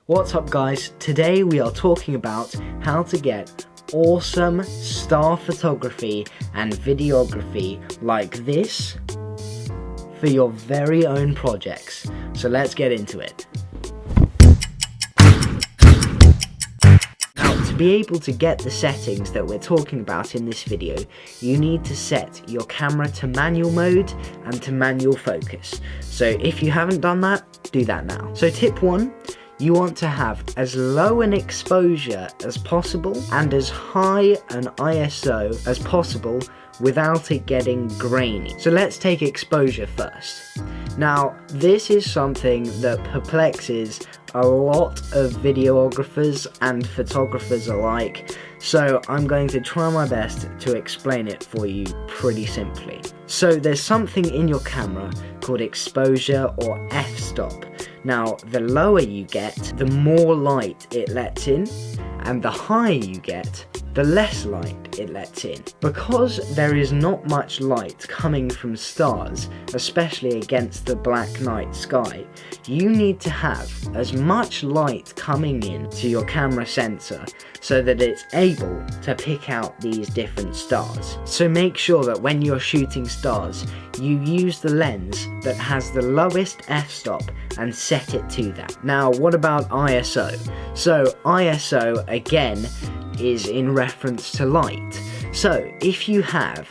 What's up guys, today we are talking about how to get awesome star photography and videography like this for your very own projects. So let's get into it. Now, to be able to get the settings that we're talking about in this video, you need to set your camera to manual mode and to manual focus. So if you haven't done that, do that now. So tip 1, you want to have as low an exposure as possible and as high an ISO as possible without it getting grainy. So let's take exposure first. Now, this is something that perplexes a lot of videographers and photographers alike, so I'm going to try my best to explain it for you pretty simply. So there's something in your camera called exposure or f-stop. Now, the lower you get, the more light it lets in, and the higher you get, the less light it lets in. Because there is not much light coming from stars, especially against the black night sky, you need to have as much light coming in to your camera sensor so that it's able to pick out these different stars. So make sure that when you're shooting stars, you use the lens that has the lowest f-stop and set it to that. Now, what about ISO? So ISO, again, is in reference to light. So if you have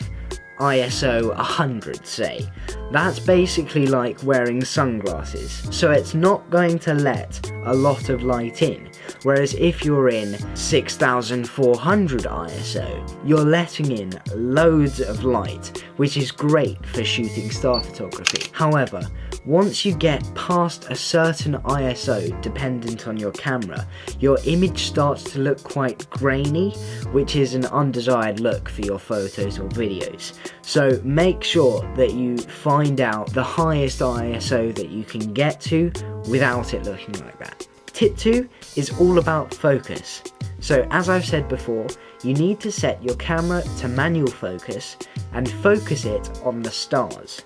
ISO 100, say, that's basically like wearing sunglasses, so it's not going to let a lot of light in. Whereas if you're in 6400 ISO, you're letting in loads of light, which is great for shooting star photography. However, once you get past a certain ISO dependent on your camera, your image starts to look quite grainy, which is an undesired look for your photos or videos. So make sure that you find out the highest ISO that you can get to without it looking like that. Tip 2 is all about focus. So as I've said before, you need to set your camera to manual focus and focus it on the stars,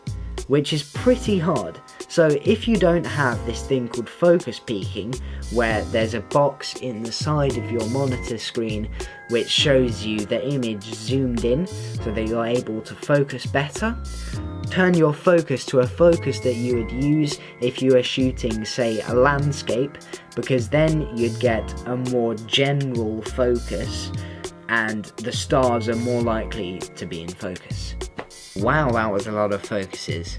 which is pretty hard. So if you don't have this thing called focus peaking, where there's a box in the side of your monitor screen which shows you the image zoomed in so that you're able to focus better, turn your focus to a focus that you would use if you were shooting, say, a landscape, because then you'd get a more general focus and the stars are more likely to be in focus. Wow, that was a lot of focuses.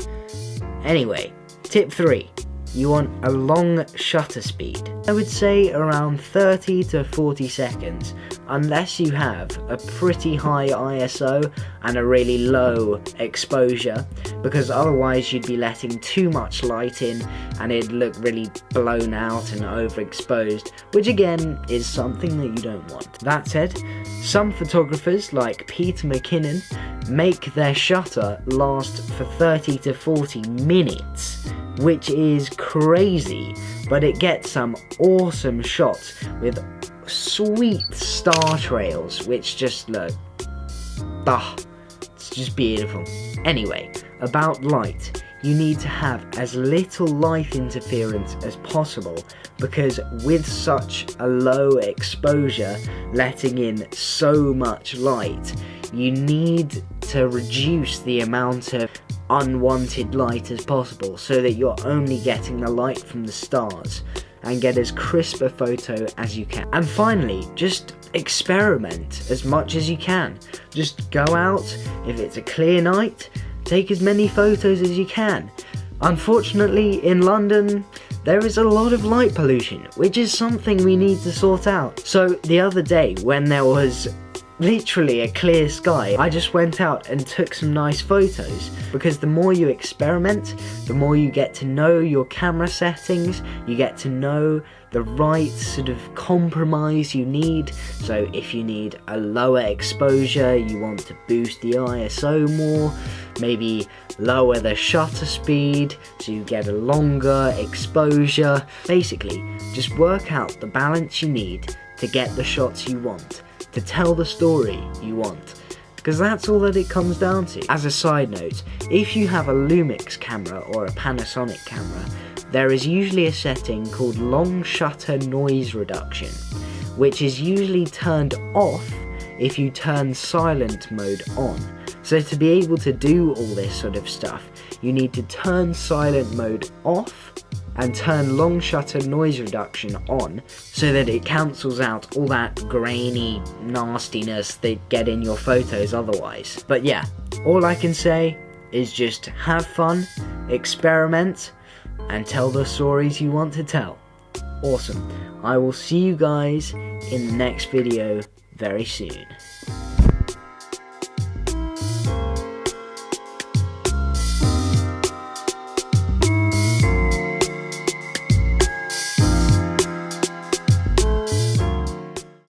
Anyway, tip 3. You want a long shutter speed. I would say around 30 to 40 seconds, unless you have a pretty high ISO and a really low exposure, because otherwise you'd be letting too much light in and it'd look really blown out and overexposed, which again is something that you don't want. That said, some photographers like Peter McKinnon make their shutter last for 30 to 40 minutes, which is crazy, but it gets some awesome shots with sweet star trails which just look, it's just beautiful. Anyway, about light, you need to have as little light interference as possible, because with such a low exposure letting in so much light, you need to reduce the amount of unwanted light as possible so that you're only getting the light from the stars and get as crisp a photo as you can. And finally, just experiment as much as you can. Just go out, if it's a clear night, take as many photos as you can. Unfortunately, in London, there is a lot of light pollution, which is something we need to sort out. So the other day, when there was literally a clear sky, I just went out and took some nice photos, because the more you experiment, the more you get to know your camera settings, you get to know the right sort of compromise you need. So if you need a lower exposure, you want to boost the ISO more, maybe lower the shutter speed so you get a longer exposure. Basically, just work out the balance you need to get the shots you want, to tell the story you want, because that's all that it comes down to. As a side note, if you have a Lumix camera or a Panasonic camera, there is usually a setting called long shutter noise reduction, which is usually turned off if you turn silent mode on. So to be able to do all this sort of stuff, you need to turn silent mode off and turn long shutter noise reduction on so that it cancels out all that grainy nastiness that get in your photos otherwise. But yeah, all I can say is just have fun, experiment, and tell the stories you want to tell. Awesome. I will see you guys in the next video very soon.